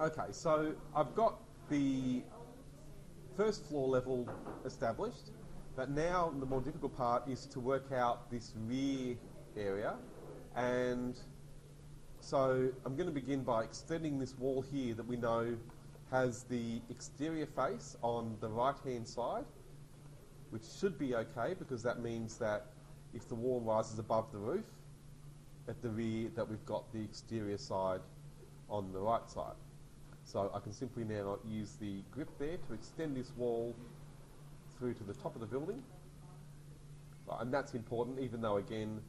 Okay, so I've got the first floor level established, but now the more difficult part is to work out this rear area. And so I'm going to begin by extending this wall here that we know has the exterior face on the right hand side, which should be okay because that means that if the wall rises above the roof at the rear, that we've got the exterior side on the right side. So I can simply now use the grip there to extend this wall through to the top of the building. And that's important, even though again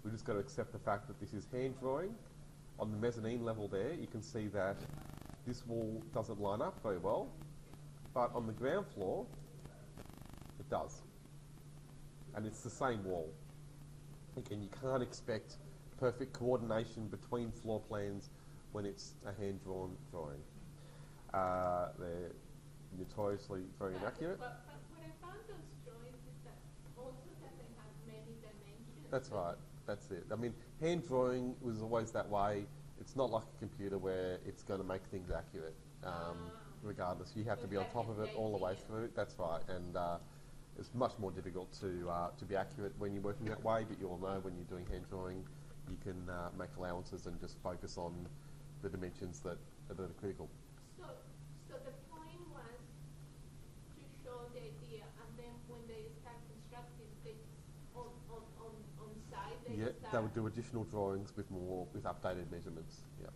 we've just got to accept the fact that this is hand drawing. On the mezzanine level there, you can see that this wall doesn't line up very well, but on the ground floor it does. And it's the same wall. Again, you can't expect perfect coordination between floor plans when it's a hand-drawn drawing. They're notoriously very inaccurate. But what I found those drawings is that also that they have many dimensions. That's right. That's it. I mean, hand drawing was always that way. It's not like a computer where it's going to make things accurate, regardless. You have to be on top of it all the way through. That's right. And it's much more difficult to be accurate when you're working that way, but you all know when you're doing hand drawing, you can make allowances and just focus on the dimensions that are critical. So the point was to show the idea, and then when they start constructing, they on site, they would do additional drawings with updated measurements. Yeah,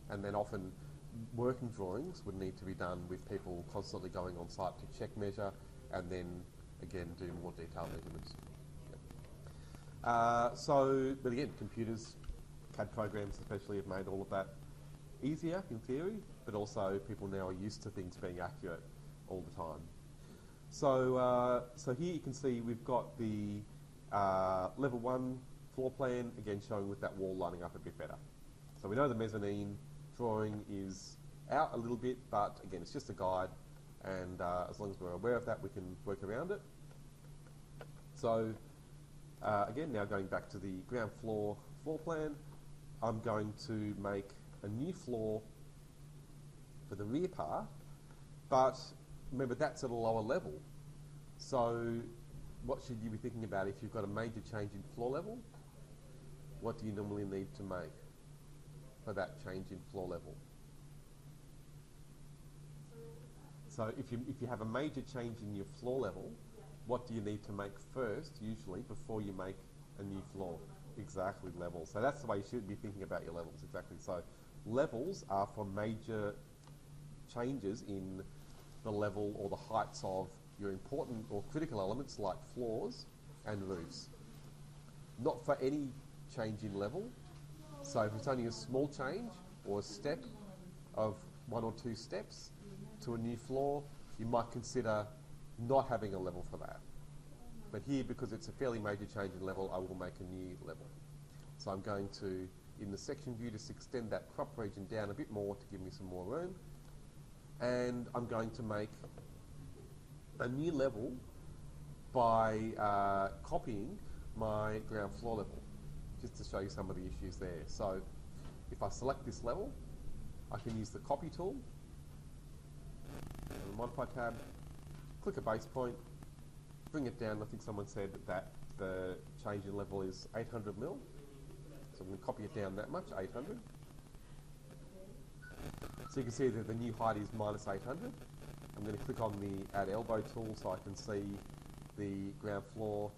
and then often working drawings would need to be done with people constantly going on site to check measure, and then again do more detailed measurements. Yeah. But again, computers, CAD programs especially, have made all of that easier in theory, but also people now are used to things being accurate all the time. So here you can see we've got the level 1 floor plan, again showing with that wall lining up a bit better. So we know the mezzanine drawing is out a little bit, but again it's just a guide, and as long as we're aware of that we can work around it. So again, now going back to the ground floor plan, I'm going to make a new floor for the rear part, but remember that's at a lower level. So what should you be thinking about if you've got a major change in floor level? What do you normally need to make for that change in floor level? So if you have a major change in your floor level, what do you need to make first, usually, before you make a new floor? Exactly, levels. So that's the way you should be thinking about your levels, exactly. So levels are for major changes in the level or the heights of your important or critical elements like floors and roofs. Not for any change in level. So if it's only a small change or a step of 1 or 2 steps to a new floor, you might consider not having a level for that. But here, because it's a fairly major change in level, I will make a new level. So I'm going to, in the section view, just extend that crop region down a bit more to give me some more room. And I'm going to make a new level by copying my ground floor level, just to show you some of the issues there. So if I select this level, I can use the copy tool, on the Modify tab, click a base point, bring it down. I think someone said that the change in level is 800 mil. So I'm going to copy it down that much, 800. So you can see that the new height is minus 800. I'm going to click on the Add Elbow tool so I can see the ground floor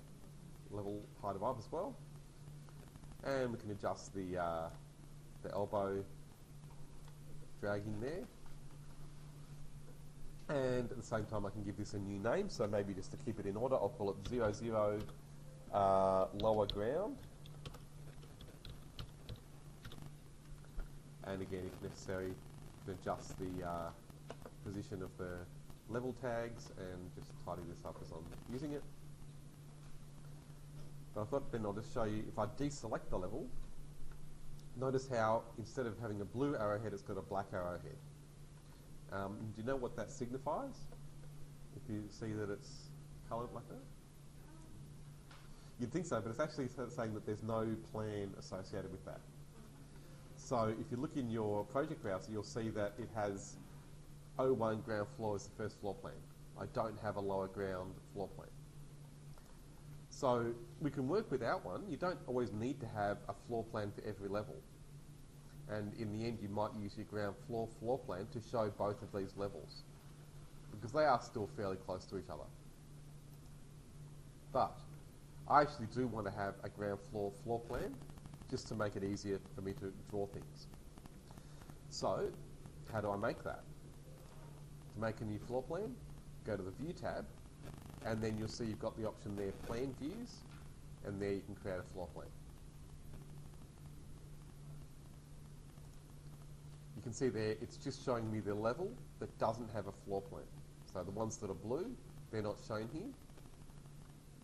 level height above as well. And we can adjust the elbow dragging there. And at the same time I can give this a new name, so maybe just to keep it in order, I'll call it 00 lower ground. And again, if necessary, you can adjust the position of the level tags and just tidy this up as I'm using it. But I thought then I'll just show you, if I deselect the level, notice how instead of having a blue arrowhead, it's got a black arrowhead. Do you know what that signifies? If you see that it's coloured like that? You'd think so, but it's actually saying that there's no plan associated with that. So if you look in your project browser, you'll see that it has O1 ground floor as the first floor plan. I don't have a lower ground floor plan. So we can work without one. You don't always need to have a floor plan for every level. And in the end, you might use your ground floor plan to show both of these levels, because they are still fairly close to each other. But I actually do want to have a ground floor plan just to make it easier for me to draw things. So how do I make that? To make a new floor plan, go to the View tab, and then you'll see you've got the option there, Plan Views, and there you can create a floor plan. You can see there it's just showing me the level that doesn't have a floor plan. So the ones that are blue, they're not shown here.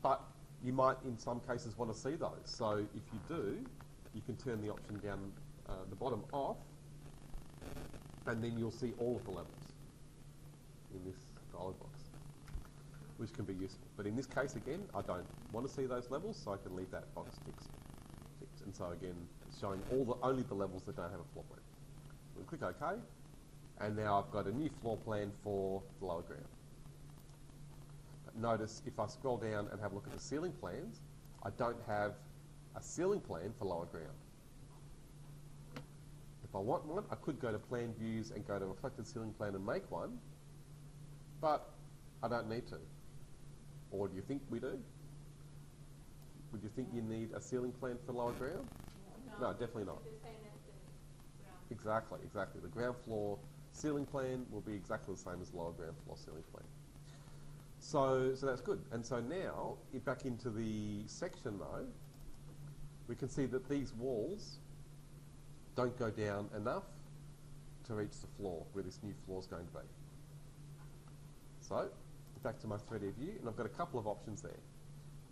But you might in some cases want to see those. So if you do, you can turn the option down the bottom off, and then you'll see all of the levels in this dialog box, which can be useful. But in this case, again, I don't want to see those levels, so I can leave that box ticked. And so again, it's showing only the levels that don't have a floor plan. We'll click OK, and now I've got a new floor plan for the lower ground. But notice if I scroll down and have a look at the ceiling plans, I don't have a ceiling plan for lower ground. If I want one, I could go to Plan Views and go to Reflected Ceiling Plan and make one, but I don't need to. Or do you think we do? Would you think you need a ceiling plan for lower ground? No, definitely not. Exactly. The ground floor ceiling plan will be exactly the same as the lower ground floor ceiling plan. So that's good. And so now, back into the section though, we can see that these walls don't go down enough to reach the floor where this new floor is going to be. So, back to my 3D view, and I've got a couple of options there.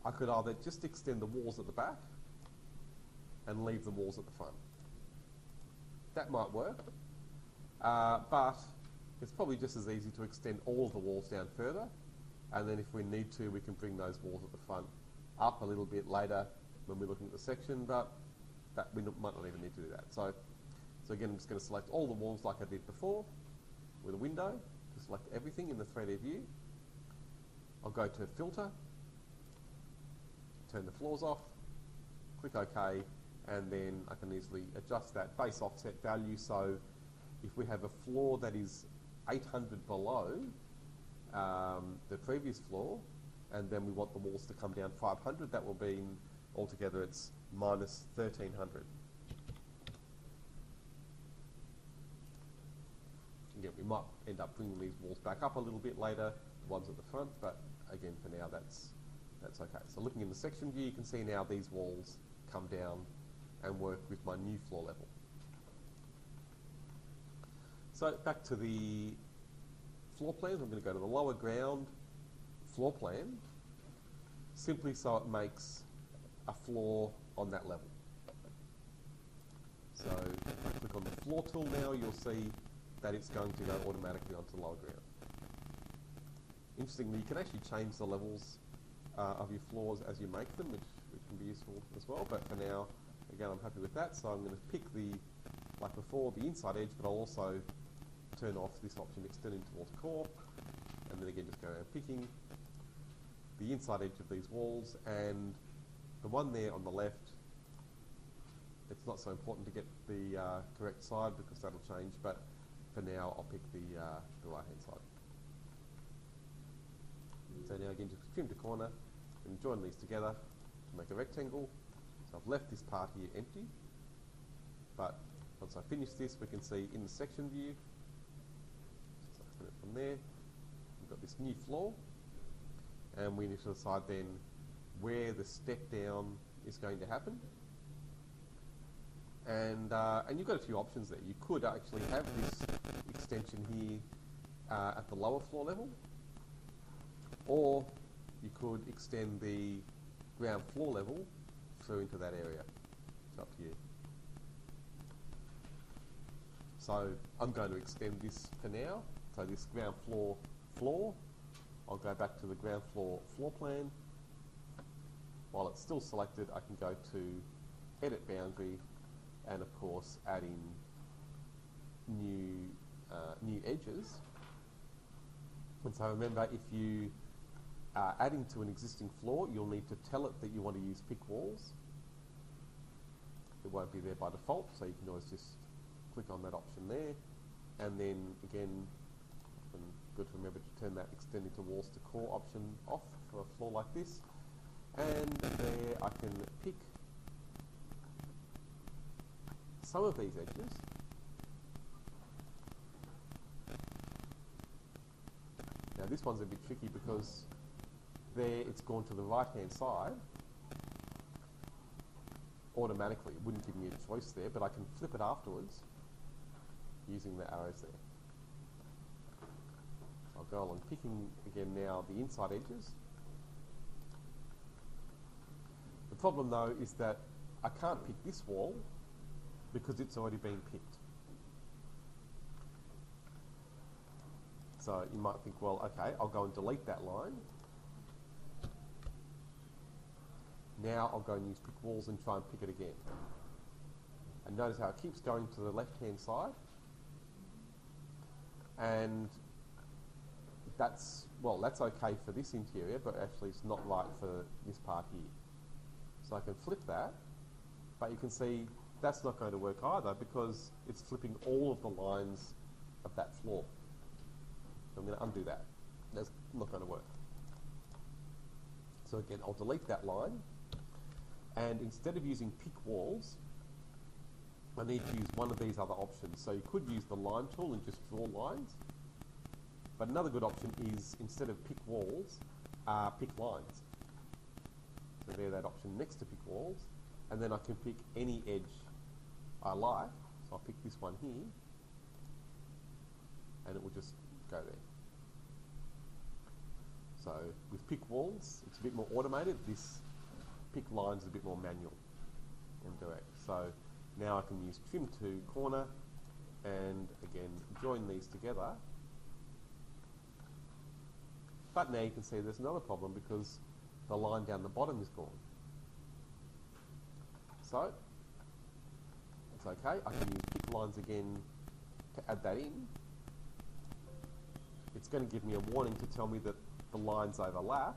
I could either just extend the walls at the back and leave the walls at the front. That might work, but it's probably just as easy to extend all of the walls down further, and then if we need to, we can bring those walls at the front up a little bit later when we're looking at the section, but we might not even need to do that. So again, I'm just going to select all the walls like I did before with a window to select everything in the 3D view. I'll go to Filter, turn the floors off, click OK, and then I can easily adjust that base offset value. So if we have a floor that is 800 below the previous floor, and then we want the walls to come down 500, that will be altogether it's minus 1300. Again, we might end up bringing these walls back up a little bit later, the ones at the front, but again, for now, that's okay. So looking in the section view, you can see now these walls come down and work with my new floor level. So back to the floor plans, I'm going to go to the lower ground floor plan, simply so it makes a floor on that level. So if I click on the floor tool now, you'll see that it's going to go automatically onto the lower ground. Interestingly, you can actually change the levels of your floors as you make them, which can be useful as well, but for now, again, I'm happy with that, so I'm going to pick like before, the inside edge, but I'll also turn off this option, extending towards core, and then again, just go around picking the inside edge of these walls, and the one there on the left, it's not so important to get the correct side because that'll change, but for now, I'll pick the right-hand side. So now again, just trim to corner and join these together to make a rectangle. So I've left this part here empty, but once I finish this, we can see in the section view, so open it from there, we've got this new floor, and we need to decide then where the step down is going to happen. And you've got a few options there. You could actually have this extension here at the lower floor level, or you could extend the ground floor level through into that area. It's up to you. So I'm going to extend this for now. So this ground floor, I'll go back to the ground floor plan. While it's still selected, I can go to Edit Boundary and of course adding new edges. And so remember, if you are adding to an existing floor, you'll need to tell it that you want to use pick walls. It won't be there by default, so you can always just click on that option there, and then again, good to remember to turn that extending to walls to core option off for a floor like this. And there I can pick some of these edges. Now this one's a bit tricky because there it's gone to the right hand side automatically. It wouldn't give me a choice there, but I can flip it afterwards using the arrows there. I'll go along picking again now the inside edges. The problem though is that I can't pick this wall because it's already been picked. So you might think, well, okay, I'll go and delete that line. Now I'll go and use pick walls and try and pick it again. And notice how it keeps going to the left-hand side. And that's okay for this interior, but actually it's not right for this part here. So I can flip that, but you can see that's not going to work either because it's flipping all of the lines of that floor. So I'm going to undo that. That's not going to work. So again, I'll delete that line, and instead of using pick walls, I need to use one of these other options. So you could use the line tool and just draw lines, but another good option is, instead of pick walls, pick lines. So there's that option next to pick walls, and then I can pick any edge I like. So I'll pick this one here, and it will just go there. So with pick walls, it's a bit more automated. This pick lines is a bit more manual and direct. So now I can use trim to corner, and again join these together. But now you can see there's another problem because the line down the bottom is gone. So it's okay, I can use pick lines again to add that in. It's going to give me a warning to tell me that the lines overlap,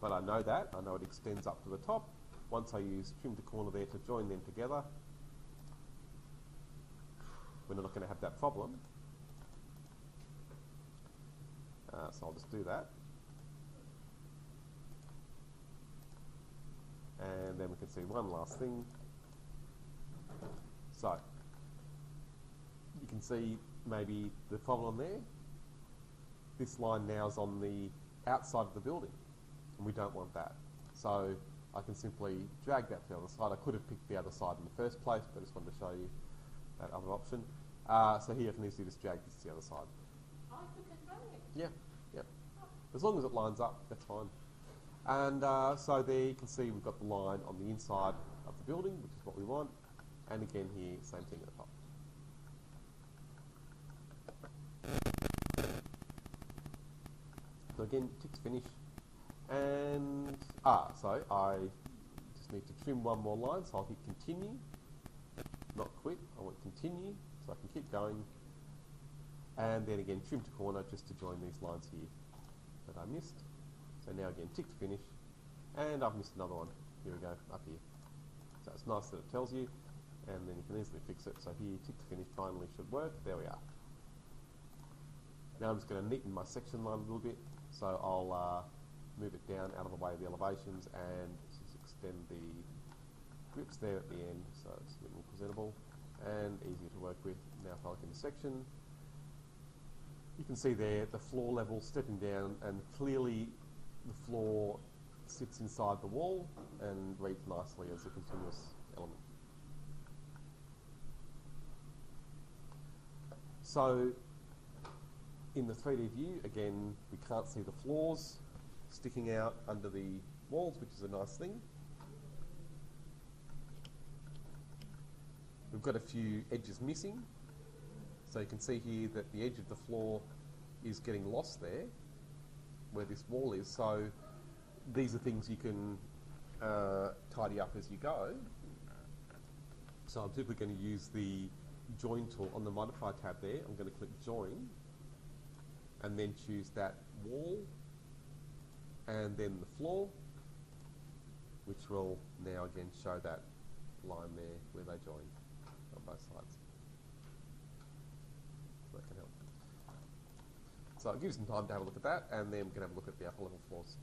but I know that. I know it extends up to the top. Once I use trim to corner there to join them together, we're not going to have that problem. So I'll just do that. And then we can see one last thing. So you can see maybe the problem there. This line now is on the outside of the building, and we don't want that. So I can simply drag that to the other side. I could have picked the other side in the first place, but I just wanted to show you that other option. So here I can easily just drag this to the other side. Oh, you can drag it? Yeah, yeah. As long as it lines up, that's fine. And so there you can see we've got the line on the inside of the building, which is what we want. And again here, same thing at the top. So again, tick to finish. And, so I just need to trim one more line, so I'll hit continue. Not quit, I want continue, so I can keep going. And then again, trim to corner just to join these lines here that I missed. So now again, tick to finish. And I've missed another one. Here we go, up here. So it's nice that it tells you, and then you can easily fix it. So here, tick to finish finally should work. There we are. Now I'm just going to neaten my section line a little bit. So I'll move it down out of the way of the elevations and just extend the grips there at the end, so it's a bit more presentable and easier to work with. Now if I look in the section, you can see there the floor level stepping down, and clearly the floor sits inside the wall and reads nicely as a continuous element. So in the 3D view, again, we can't see the floors sticking out under the walls, which is a nice thing. We've got a few edges missing. So you can see here that the edge of the floor is getting lost there, where this wall is. So these are things you can tidy up as you go. So I'm typically going to use the join tool on the modify tab there. I'm going to click join and then choose that wall and then the floor, which will now again show that line there where they join on both sides. So that can help. So I'll give you some time to have a look at that, and then we can have a look at the upper level floors.